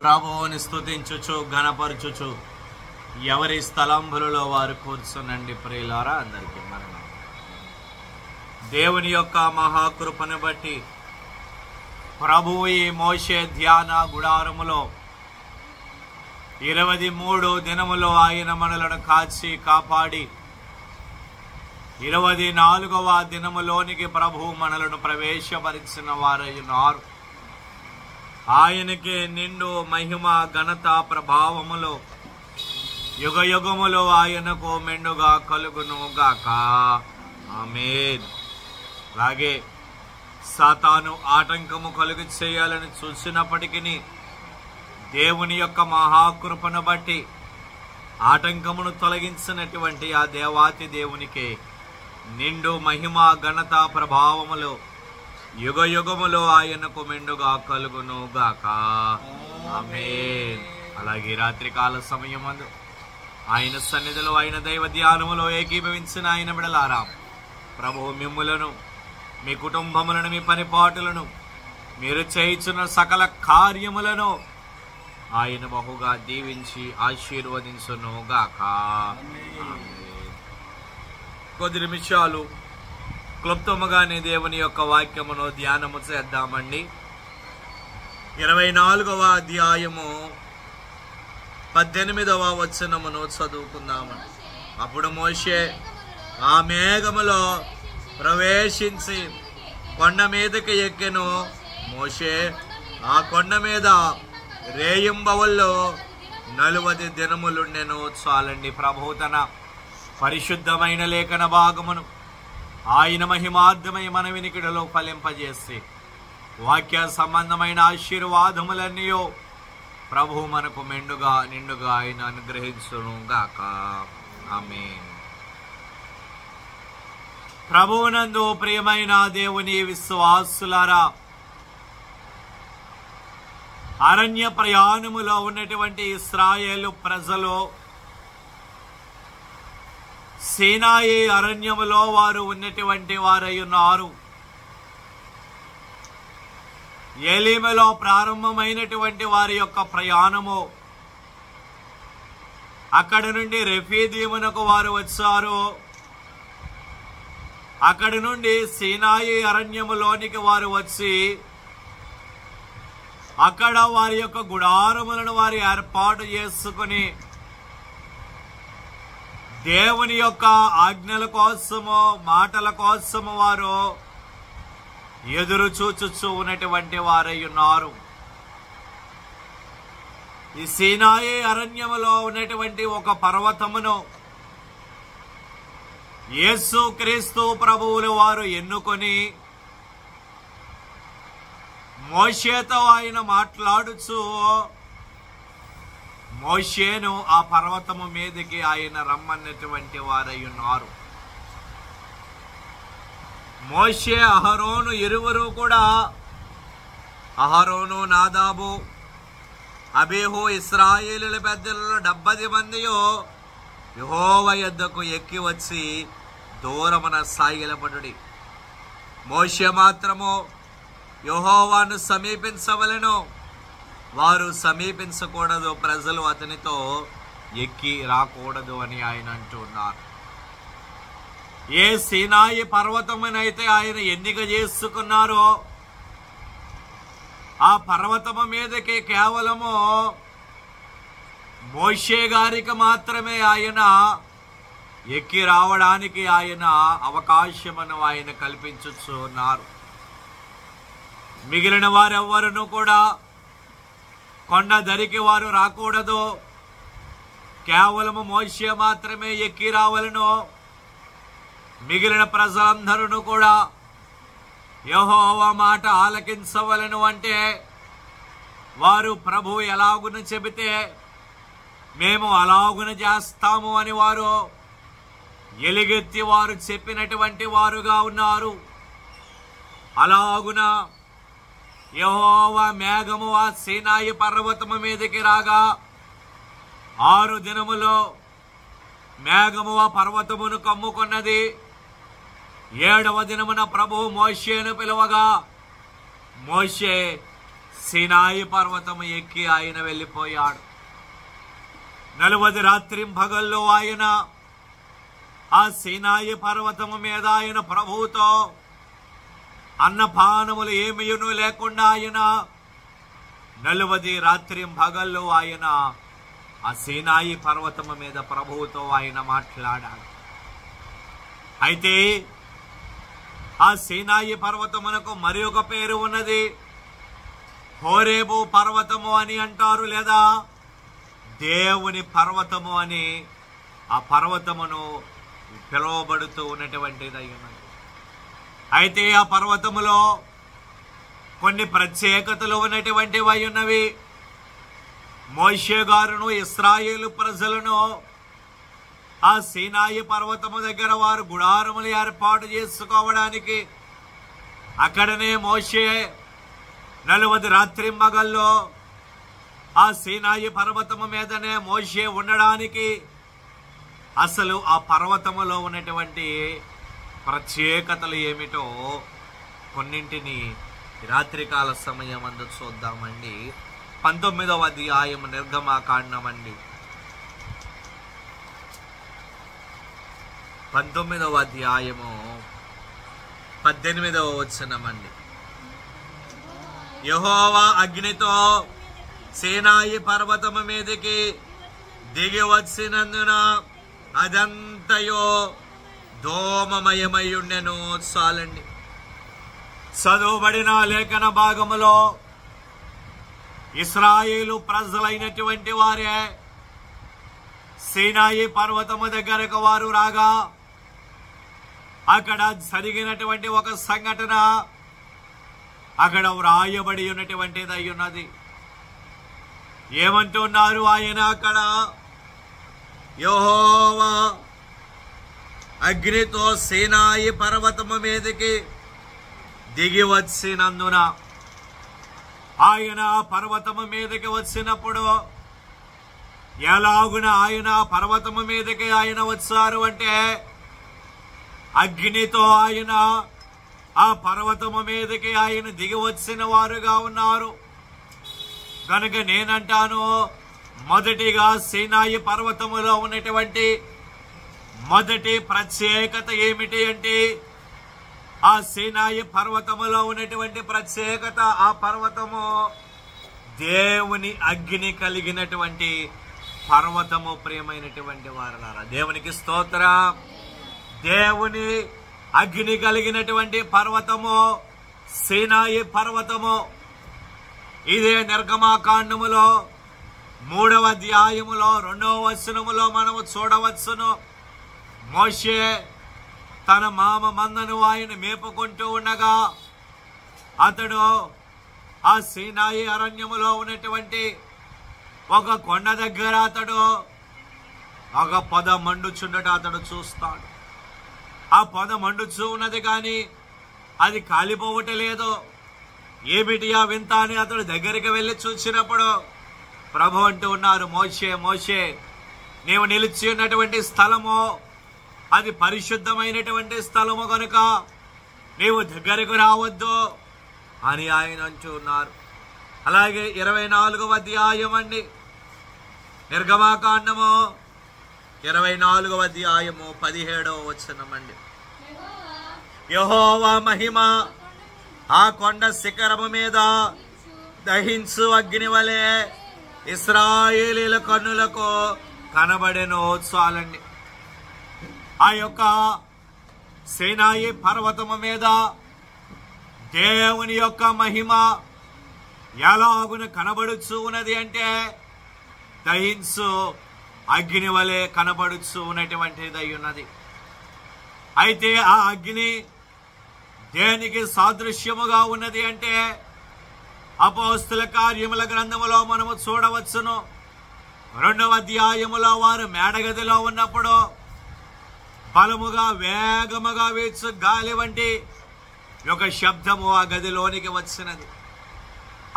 ప్రభువుని స్తుతించుచు ఘనపరచుచు ఎవరి స్థలంబులలో వారు కూర్చునండి. ప్రియులారా, అందరికీ మరణం. దేవుని యొక్క మహాకృపను బట్టి ప్రభువు ఈ మోషే ధ్యాన గుడారములో 23 దినములో ఆయన మనలను కాచి కాపాడి 24వ దినములోనికి ప్రభువు మనలను ప్రవేశపరిచిన వారయ్యున్నారు. ఆయనకే నిండు మహిమ ఘనత ప్రభావములో యుగ యుగములో ఆయనకు మెండుగా కలుగును గాక. ఆమేన్. అలాగే సాతాను ఆటంకము కలుగు చేయాలని చూసినప్పటికీ దేవుని యొక్క మహాకృపను బట్టి ఆటంకమును తొలగించినటువంటి ఆ దేవాతి దేవునికే నిండు మహిమ ఘనత ప్రభావములో యుగ యుగములో ఆయనకు మెండుగా కలుగును గాక. ఆమేన్. అలాగే రాత్రికాల సమయమందు ఆయన సన్నిధిలో ఆయన దైవ ధ్యానములో ఏకీభవించిన ఆయన బిడలారా, ప్రభువు మిమ్ములను, మీ కుటుంబములను, మీ పనిపాటులను, మీరు చేయుచున్న సకల కార్యములను ఆయన బహుగా దీవించి ఆశీర్వదించును గాక. కొద్ది నిమిషాలు క్లుప్తముగానే దేవుని యొక్క వాక్యమును ధ్యానము చేద్దామండి. 24వ అధ్యాయము 18వ వచనమును చదువుకుందామండి. అప్పుడు మోషే ఆ మేఘములో ప్రవేశించి కొండ మీదకి ఎక్కెను. మోషే ఆ కొండ మీద రేయింబవల్లో 40 దినములుండెను. చాలండి. ప్రభువు తన పరిశుద్ధమైన లేఖన భాగమును ఆయన మహిమార్థమై మన వినికిడిలో ఫలింపజేసి వాక్య సంబంధమైన ఆశీర్వాదములన్నీ ప్రభువు మనకు మెండుగా నిండుగా ఆయన అనుగ్రహించును గాక. ఆమేన్. ప్రభువునందు ప్రియమైన దేవుని విశ్వాసులారా, అరణ్య ప్రయాణములో ఉన్నటువంటి ఇశ్రాయేలు ప్రజలు సీనాయి అరణ్యములో వారు ఉన్నటువంటి వారై ఉన్నారు. ఏలీములో ప్రారంభమైనటువంటి వారి యొక్క ప్రయాణము అక్కడి నుండి రెఫీదీమునకు వారు వచ్చారు. అక్కడి నుండి సీనాయి అరణ్యములోనికి వారు వచ్చి అక్కడ వారి యొక్క గుడారములను వారు ఏర్పాటు చేసుకుని దేవుని యొక్క ఆజ్ఞల కోసము, మాటల కోసము వారు ఎదురు చూచుచూ ఉన్నటువంటి వారై ఉన్నారు. ఈ సీనాయి అరణ్యములో ఉన్నటువంటి ఒక పర్వతమును యేసు క్రీస్తు ప్రభువులు వారు ఎన్నుకొని మోషేతో ఆయన మాట్లాడుచు మోషేను ఆ పర్వతము మీదకి ఆయన రమ్మన్నటువంటి వారై ఉన్నారు. మోషే, అహరోను ఇరువురు కూడా, అహరోను, నాదాబు, అబీహు ఇశ్రాయేలుల పెద్దలలో 70 మంది యెహోవా యొద్దకు ఎక్కి వచ్చి దూరమున సాగిలపడుడి. మోషే మాత్రము యెహోవాను సమీపించవలెను, వారు సమీపించకూడదు, ప్రజలు అతనితో ఎక్కి రాకూడదు అని ఆయన అంటున్నారు. ఏ సీనాయి పర్వతమునైతే ఆయన ఎన్నిక చేసుకున్నారో ఆ పర్వతము మీదకి కేవలము మోషే గారికి మాత్రమే ఆయన ఎక్కి రావడానికి ఆయన అవకాశమును ఆయన కల్పించుచున్నారు. మిగిలిన వారెవ్వరును కూడా కొండ దరికి వారు రాకూడదు, కేవలము మోషే మాత్రమే ఎక్కి రావలను. మిగిలిన ప్రజలందరూ కూడా యెహోవా మాట ఆలకించవలను. అంటే వారు ప్రభువు ఎలాగున చెబితే మేము అలాగున చేస్తాము అని వారు ఎలుగెత్తి వారు చెప్పినటువంటి వారుగా ఉన్నారు. అలాగున యెహోవా మేఘము ఆ సీనాయి పర్వతము మీదకి రాగా 6 దినములో మేఘము ఆ పర్వతమును కమ్ముకున్నది. 7వ దినమున ప్రభువు మోషేను పిలువగా మోషే సీనాయి పర్వతము ఎక్కి ఆయన వెళ్ళిపోయాడు. 40 రాత్రింపగళ్ళు ఆయన ఆ సీనాయి పర్వతము మీద ఆయన ప్రభువుతో అన్నపానములు ఏమీయును లేకుండా ఆయన 40 రాత్రింపగళ్ళు ఆయన ఆ సీనాయి పర్వతము మీద ప్రభువుతో ఆయన మాట్లాడాడు. అయితే ఆ సీనాయి పర్వతమునకు మరి ఒక పేరు ఉన్నది. హోరేబు పర్వతము అని అంటారు, లేదా దేవుని పర్వతము అని ఆ పర్వతమును పిలువబడుతూ ఉన్నటువంటిది ఉన్నది. అయితే ఆ పర్వతములో కొన్ని ప్రత్యేకతలు ఉన్నటువంటివి ఉన్నవి. మోషే గారును ఇశ్రాయేలు ప్రజలను ఆ సీనాయి పర్వతము దగ్గర వారు గుడారములు ఏర్పాటు చేసుకోవడానికి అక్కడనే మోషే 40 రాత్రింబగల్లో ఆ సీనాయి పర్వతము మీదనే మోషే ఉండడానికి అసలు ఆ పర్వతములో ఉన్నటువంటి ప్రత్యేకతలు ఏమిటో కొన్నింటిని రాత్రికాల సమయం అందు చూద్దామండి. 19వ అధ్యాయం నిర్గమాకాండం అండి. 19వ అధ్యాయము 18వ వచనమండి. యెహోవా అగ్నితో సీనాయి పర్వతము మీదకి దిగి వచ్చినందున అదంతయో దోమమయమై ఉండెను. చాలండి. చదువుబడిన లేఖన భాగములో ఇశ్రాయేలు ప్రజలైనటువంటి వారే సీనాయి పర్వతము దగ్గరకు వారు రాగా అక్కడ జరిగినటువంటి ఒక సంఘటన అక్కడ వ్రాయబడి ఉన్నటువంటిది అయి ఉన్నది. ఏమంటున్నారు ఆయన అక్కడ? యెహోవా అగ్నితో సీనాయి పర్వతము మీదకి దిగి వచ్చినందున, ఆయన పర్వతము మీదకి వచ్చినప్పుడు ఎలాగున ఆయన పర్వతము మీదకి ఆయన వచ్చారు అంటే అగ్నితో ఆయన ఆ పర్వతము మీదకి ఆయన దిగి వచ్చిన వారుగా ఉన్నారు. కనుక నేనంటాను, మొదటిగా సీనాయి పర్వతములో ఉన్నటువంటి మొదటి ప్రత్యేకత ఏమిటి అంటే ఆ సీనాయి పర్వతములో ఉన్నటువంటి ప్రత్యేకత, ఆ పర్వతము దేవుని అగ్ని కలిగినటువంటి పర్వతము. ప్రియమైనటువంటి వారలారా, దేవునికి స్తోత్రం. దేవుని అగ్ని కలిగినటువంటి పర్వతము సీనాయి పర్వతము. ఇదే నిర్గమాకాండములో 3వ అధ్యాయములో 2వ వచనములో మనము చూడవచ్చును. మోషే తన మామ మందను ఆయన మేపుకుంటూ ఉండగా అతడు ఆ సీనాయి అరణ్యములో ఉన్నటువంటి ఒక కొండ దగ్గర అతడు ఒక పొద మండుచుండట అతడు చూస్తాడు. ఆ పొద మండుచూ ఉన్నది కానీ అది కాలిపోవటలేదు. ఏమిటి ఆ వింత అని అతడు దగ్గరికి వెళ్ళి చూసినప్పుడు ప్రభు అంటూ ఉన్నారు, మోషే మోషే, నీవు నిలిచి ఉన్నటువంటి స్థలము అది పరిశుద్ధమైనటువంటి స్థలము కనుక నీవు దగ్గరకు రావద్దు అని ఆయన అంటూ ఉన్నారు. అలాగే 24వ అధ్యాయం అండి, నిర్గమాకాండము 24వ అధ్యాయము 17వ వచనం అండి. యెహోవా మహిమ ఆ కొండ శిఖరము మీద దహించు అగ్ని వలె ఇశ్రాయేలీల కన్నులకు కనబడెను. చాలండి. ఆ యొక్క సీనాయి పర్వతము మీద దేవుని యొక్క మహిమ ఎలాగున కనబడుచు ఉన్నది అంటే దహించు అగ్ని వలె కనబడుచు ఉన్నటువంటిది అయి ఉన్నది. అయితే ఆ అగ్ని దేనికి సాదృశ్యముగా ఉన్నది అంటే అపోస్తుల కార్యముల గ్రంథములో మనము చూడవచ్చును. 2వ అధ్యాయములో వారు మేడగదిలో ఉన్నప్పుడు బలముగా వేగముగా వీచు గాలి వంటి ఒక శబ్దము ఆ గదిలోనికి వచ్చినది.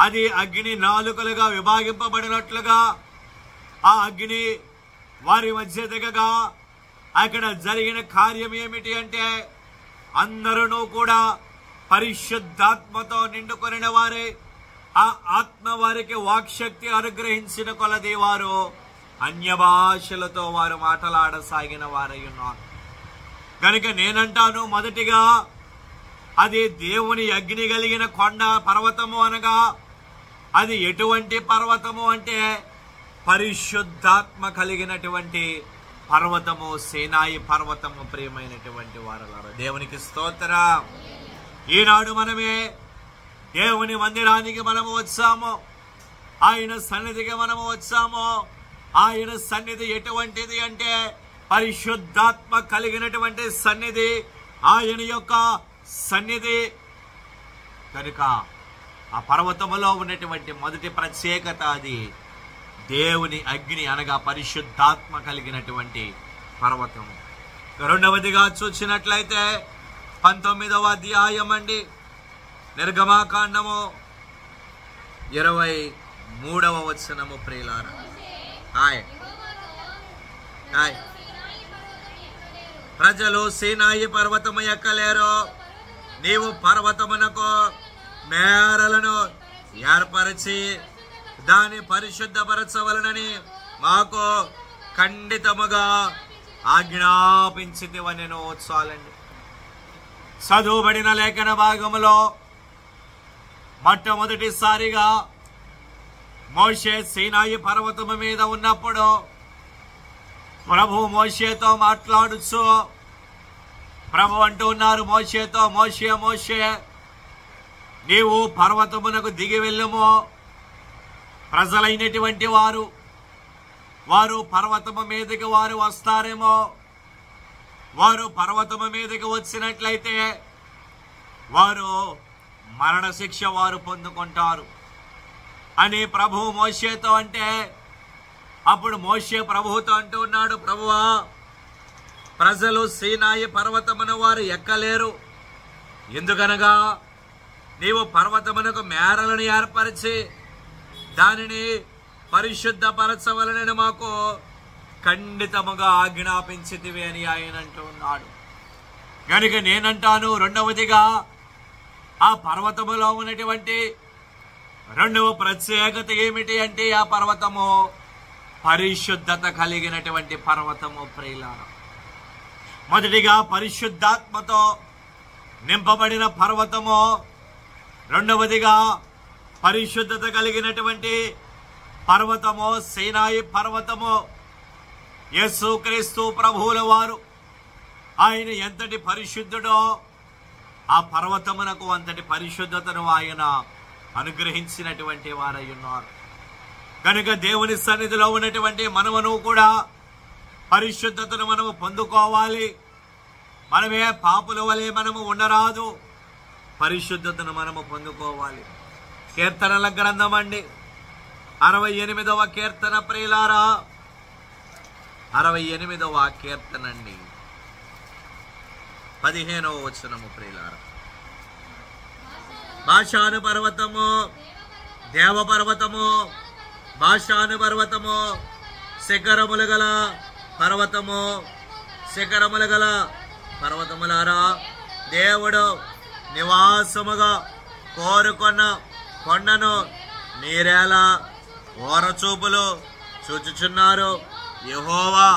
అది అగ్ని నాలుకలుగా విభాగింపబడినట్లుగా ఆ అగ్ని వారి మధ్య దిగగా అక్కడ జరిగిన కార్యం ఏమిటి అంటే అందరూ కూడా పరిశుద్ధాత్మతో నిండుకొనిన వారే ఆ ఆత్మ వారికి వాక్శక్తి అనుగ్రహించిన కొలది వారు అన్య భాషలతో వారు మాట్లాడసాగిన వారై ఉన్నారు. కనుక నేనంటాను, మొదటిగా అది దేవుని అగ్ని కలిగిన కొండ పర్వతము అనగా అది ఎటువంటి పర్వతము అంటే పరిశుద్ధాత్మ కలిగినటువంటి పర్వతము, సీనాయి పర్వతము. ప్రియమైనటువంటి వారలారా, దేవునికి స్తోత్రం. ఈనాడు మనమే దేవుని మందిరానికి మనము వచ్చాము, ఆయన సన్నిధికి మనము వచ్చాము. ఆయన సన్నిధి ఎటువంటిది అంటే పరిశుద్ధాత్మ కలిగినటువంటి సన్నిధి, ఆయన యొక్క సన్నిధి. కనుక ఆ పర్వతములో ఉన్నటువంటి మొదటి ప్రత్యేకత అది దేవుని అగ్ని అనగా పరిశుద్ధాత్మ కలిగినటువంటి పర్వతము. రెండవదిగా చూసినట్లయితే 19వ అధ్యాయం అండి, నిర్గమాకాండము 23వ వచనము. ప్రియులారా, ప్రజలు సీనాయి పర్వతము ఎక్కలేరు, నీవు పర్వతమునకు మేరలను ఏర్పరిచి దాని పరిశుద్ధపరచవలనని మాకు ఖండితముగా ఆజ్ఞాపించితివనెను. చాలండి. చదువుబడిన లేఖన భాగములో మొట్టమొదటిసారిగా మోషే సీనాయి పర్వతము మీద ఉన్నప్పుడు ప్రభు మోషేతో మాట్లాడుచు ప్రభు అంటూ ఉన్నారు మోషేతో, మోషే మోషే నీవు పర్వతమునకు దిగి వెళ్ళము. ప్రజలైనటువంటి వారు పర్వతము మీదకి వారు వస్తారేమో, వారు పర్వతము మీదకి వచ్చినట్లయితే వారు మరణశిక్ష వారు పొందుకుంటారు అని ప్రభు మోషేతో అంటే, అప్పుడు మోషే ప్రభువుతో అంటూ ఉన్నాడు, ప్రభువా, ప్రజలు సీనాయి పర్వతమును వారు ఎక్కలేరు, ఎందుకనగా నీవు పర్వతమునకు మేరలను ఏర్పరిచి దానిని పరిశుద్ధపరచవలనని మాకు ఖండితముగా ఆజ్ఞాపించితివి అని ఆయన అంటూ ఉన్నాడు. కనుక నేనంటాను, రెండవదిగా ఆ పర్వతములో ఉన్నటువంటి రెండవ ప్రత్యేకత ఏమిటి అంటే ఆ పర్వతము పరిశుద్ధత కలిగినటువంటి పర్వతము. ప్రియులారా, మొదటిగా పరిశుద్ధాత్మతో నింపబడిన పర్వతము, రెండవదిగా పరిశుద్ధత కలిగినటువంటి పర్వతము సీనాయి పర్వతము. యేసుక్రీస్తు ప్రభువుల వారు ఆయన ఎంతటి పరిశుద్ధుడో ఆ పర్వతమునకు అంతటి పరిశుద్ధతను ఆయన అనుగ్రహించినటువంటి వారై ఉన్నారు. కనుక దేవుని సన్నిధిలో ఉన్నటువంటి మనమును కూడా పరిశుద్ధతను మనము పొందుకోవాలి. మనమే పాపుల వలె మనము ఉండరాదు, పరిశుద్ధతను మనము పొందుకోవాలి. కీర్తనల గ్రంథం అండి 68వ కీర్తన. ప్రియులారా, 68వ కీర్తన అండి 15వ వచనము. ప్రియులారా, బాషాను పర్వతము, దేవ పర్వతము, బాషాను పర్వతము, శిఖరములు గల పర్వతము, శిఖరములు గల పర్వతములారా, దేవుడు నివాసముగా కోరుకొన్న కొండను మీరేలా ఓరచూపులు చూచుచున్నారు. యెహోవా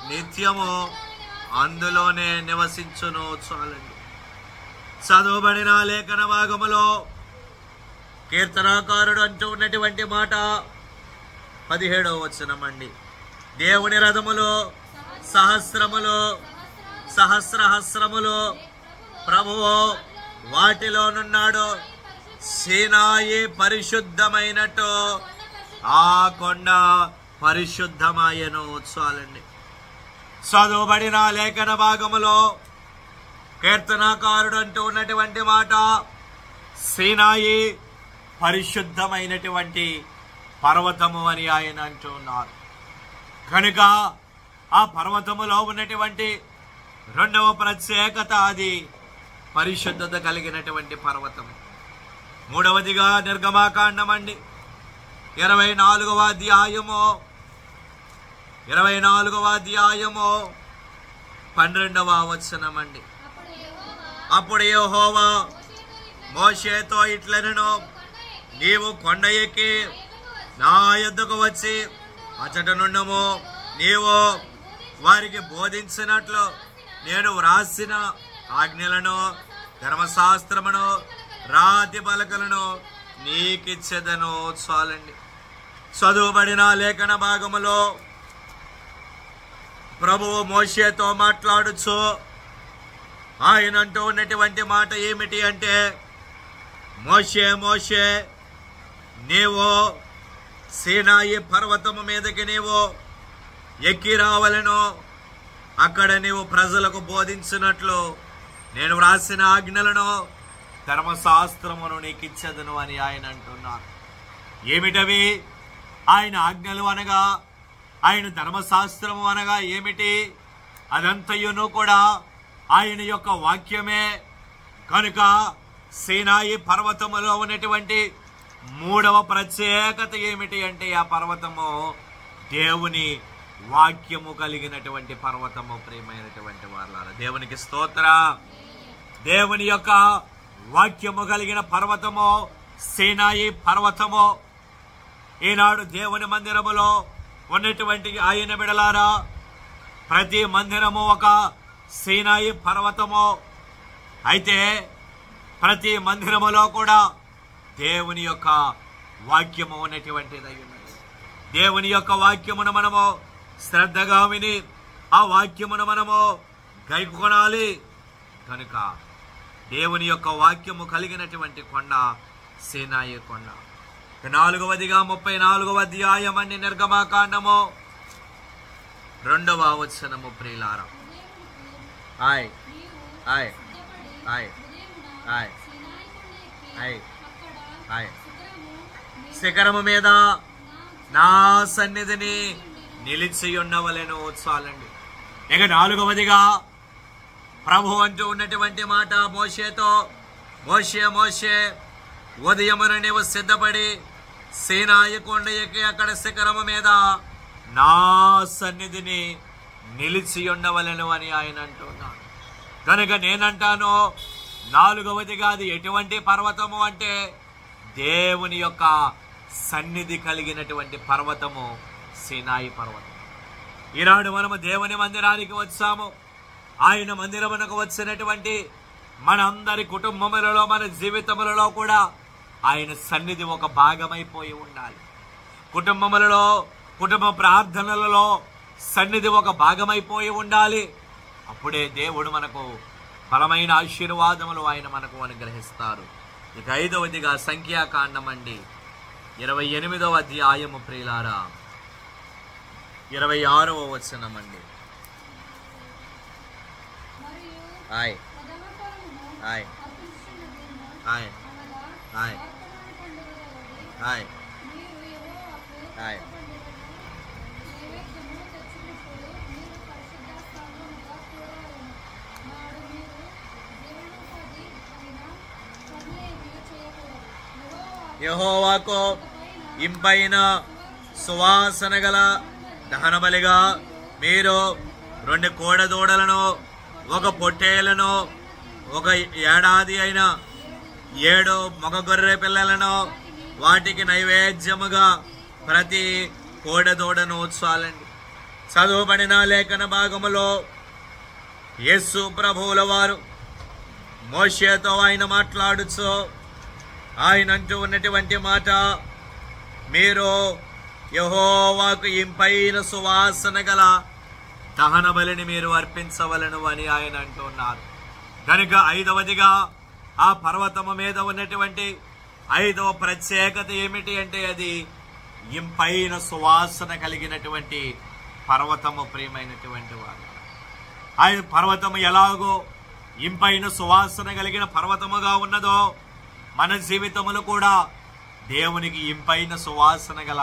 నిత్యము అందులోనే నివసించును. చాలండి. చదువుబడిన లేఖన భాగములో కీర్తనాకారుడు అంటూ ఉన్నటువంటి మాట 17వ వచనం అండి, దేవుని రథములు సహస్రములు సహస్రహస్రములు, ప్రభువు వాటిలోనున్నాడు, సీనాయి పరిశుద్ధమైనట్టు ఆ కొండ పరిశుద్ధమాయను. చాలండి. చదువుబడిన లేఖన భాగములో కీర్తనాకారుడు అంటూ ఉన్నటువంటి మాట, సీనాయి పరిశుద్ధమైనటువంటి పర్వతము అని ఆయన అంటూ ఉన్నారు. కనుక ఆ పర్వతములో ఉన్నటువంటి రెండవ ప్రత్యేకత అది పరిశుద్ధత కలిగినటువంటి పర్వతము. మూడవదిగా నిర్గమాకాండం అండి 24వ అధ్యాయము 12వ వచనం అండి. అప్పుడు యెహోవా మోషేతో ఇట్లనెను, నీవు కొండ ఎక్కి నా యొద్దకు వచ్చి అచ్చట నుండము. నీవు వారికి బోధించినట్లు నేను వ్రాసిన ఆజ్ఞలను, ధర్మశాస్త్రమును, రాతి పలకలను నీకిచ్చేదను. చాలండి. చదువుబడిన లేఖన భాగములో ప్రభువు మోషేతో మాట్లాడుచు ఆయన అంటూ ఉన్నటువంటి మాట ఏమిటి అంటే, మోషే మోషే, నీవు సీనాయి పర్వతము మీదకి నీవు ఎక్కి రావలను. అక్కడ నీవు ప్రజలకు బోధించినట్లు నేను వ్రాసిన ఆజ్ఞలను, ధర్మశాస్త్రమును నీకిచ్చదను అని ఆయన అంటున్నారు. ఏమిటవి ఆయన ఆజ్ఞలు అనగా, ఆయన ధర్మశాస్త్రము అనగా ఏమిటి? అదంతయును కూడా ఆయన యొక్క వాక్యమే. కనుక సీనాయి పర్వతములో ఉన్నటువంటి మూడవ ప్రత్యేకత ఏమిటి అంటే, ఆ పర్వతము దేవుని వాక్యము కలిగినటువంటి పర్వతము. ప్రియమైనటువంటి వాళ్ళారా, దేవునికి స్తోత్ర. దేవుని యొక్క వాక్యము కలిగిన పర్వతము సీనాయి పర్వతము. ఈనాడు దేవుని మందిరములో ఉన్నటువంటి ఆయన బిడలారా, ప్రతి మందిరము ఒక సీనాయి పర్వతము. అయితే ప్రతి మందిరములో కూడా దేవుని యొక్క వాక్యము ఉన్నటువంటిది అయి ఉన్నది. దేవుని యొక్క వాక్యమును మనము శ్రద్ధగా విని ఆ వాక్యమును మనము గైకొనాలి. కనుక దేవుని యొక్క వాక్యము కలిగినటువంటి కొండ సీనాయి కొండ. 4వదిగా 34వ అధ్యాయం అండి, నిర్గమకాండము 2వ వచనము. ప్రియులారా, ఆయ్ ఆయ్ ఆయ్ ఆయ్ ఆయ్ ఆయ్ శిఖరము మీద నా సన్నిధిని నిలిచి ఉండవలెను. చాలండి. ఇక 4వదిగా ప్రభు అంటూ ఉన్నటువంటి మాట మోషేతో, మోషే మోషే, ఉదయమున నీవు సిద్ధపడి సీనాయి కొండ ఎక్కి అక్కడ శిఖరము మీద నా సన్నిధిని నిలిచి ఉండవలెను అని ఆయన అంటున్నాడు. కనుక నేనంటాను, 4వదిగా అది ఎటువంటి పర్వతము అంటే దేవుని యొక్క సన్నిధి కలిగినటువంటి పర్వతము సీనాయి పర్వతం. ఈనాడు మనము దేవుని మందిరానికి వచ్చాము. ఆయన మందిరమునకు వచ్చినటువంటి మనందరి కుటుంబములలో, మన జీవితములలో కూడా ఆయన సన్నిధి ఒక భాగమైపోయి ఉండాలి. కుటుంబములలో, కుటుంబ ప్రార్థనలలో సన్నిధి ఒక భాగమైపోయి ఉండాలి. అప్పుడే దేవుడు మనకు బలమైన ఆశీర్వాదములు ఆయన మనకు అనుగ్రహిస్తారు. ఇక 5వదిగా సంఖ్యాకాండం అండి, 28వ అధ్యాయము. ప్రియులారా, 26వ వచనం అండి. ఆయ్ ఆయ్ ఆయ్ ఆయ్ ఆయ్ ఆయ్ యెహోవాకు ఇంపైన సువాసన గల దహనబలిగా మీరు 2 కోడదూడలను, 1 పొట్టేలను, 1 ఏడాది అయిన 7 మగ గొర్రె పిల్లలను, వాటికి నైవేద్యముగా ప్రతి కోడదూడను చాలండి. చదువుబడిన లేఖన భాగములో యేసు ప్రభువుల వారు మోషేతో ఆయన మాట్లాడుచు ఆయన అంటూ ఉన్నటువంటి మాట, మీరు యెహోవాకు ఇంపైన సువాసన గల దహన బలిని మీరు అర్పించవలను అని ఆయన అంటున్నారు. కనుక 5వదిగా ఆ పర్వతము మీద ఉన్నటువంటి 5వ ప్రత్యేకత ఏమిటి అంటే, అది ఇంపైన సువాసన కలిగినటువంటి పర్వతము. ప్రియమైనటువంటి వారు, ఆయన పర్వతము ఎలాగో ఇంపైన సువాసన కలిగిన పర్వతముగా ఉన్నదో, మన జీవితములు కూడా దేవునికి ఇంపైన సువాసన గల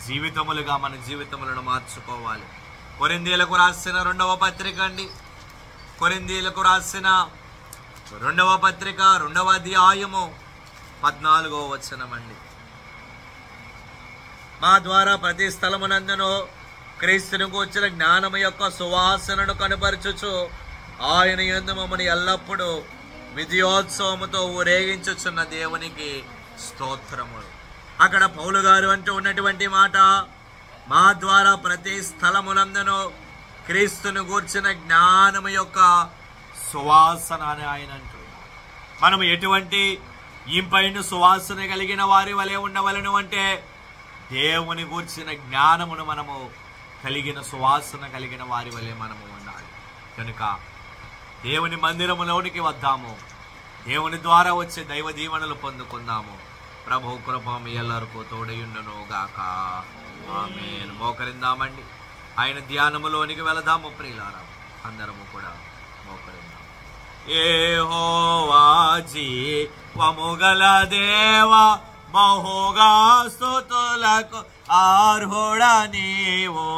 జీవితములుగా మన జీవితములను మార్చుకోవాలి. కొరింథీయులకు రాసిన 2వ పత్రిక అండి, కొరింథీయులకు రాసిన 2వ పత్రిక 2వ అధ్యాయము 14వ వచనం అండి. మా ద్వారా ప్రతి స్థలమునందును క్రీస్తుని గూర్చిన జ్ఞానము యొక్క సువాసనను కనపరచుచు ఆయన యందు మమ్మల్ని ఎల్లప్పుడూ విజయోత్సవముతో ఊరేగించుచున్న దేవునికి స్తోత్రములు. అక్కడ పౌలు గారు అంటూ ఉన్నటువంటి మాట, మా ద్వారా ప్రతి స్థలములందును క్రీస్తును గూర్చిన జ్ఞానము యొక్క సువాసన అని ఆయన అంటున్నారు. మనం ఎటువంటి ఇంపైన సువాసన కలిగిన వారి వలె ఉండవలను అంటే దేవుని గూర్చిన జ్ఞానమును మనము కలిగిన సువాసన కలిగిన వారి వలె మనము ఉండాలి. కనుక దేవుని మందిరములోనికి వద్దాము, దేవుని ద్వారా వచ్చే దైవ దీవెనలు పొందుకుందాము. ప్రభు కృప మీ ಎಲ್ಲರಿಗೂ తోడయుండును గాక. ఆమేన్. మోకరిందామండి, ఆయన ధ్యానములోనికి వెళదాము ప్రియులారా, అందరము కూడా మోకరిందాం. యెహోవా జీవముగల దేవా, మహోగా స్తుతులకు అర్హుడా నీవు.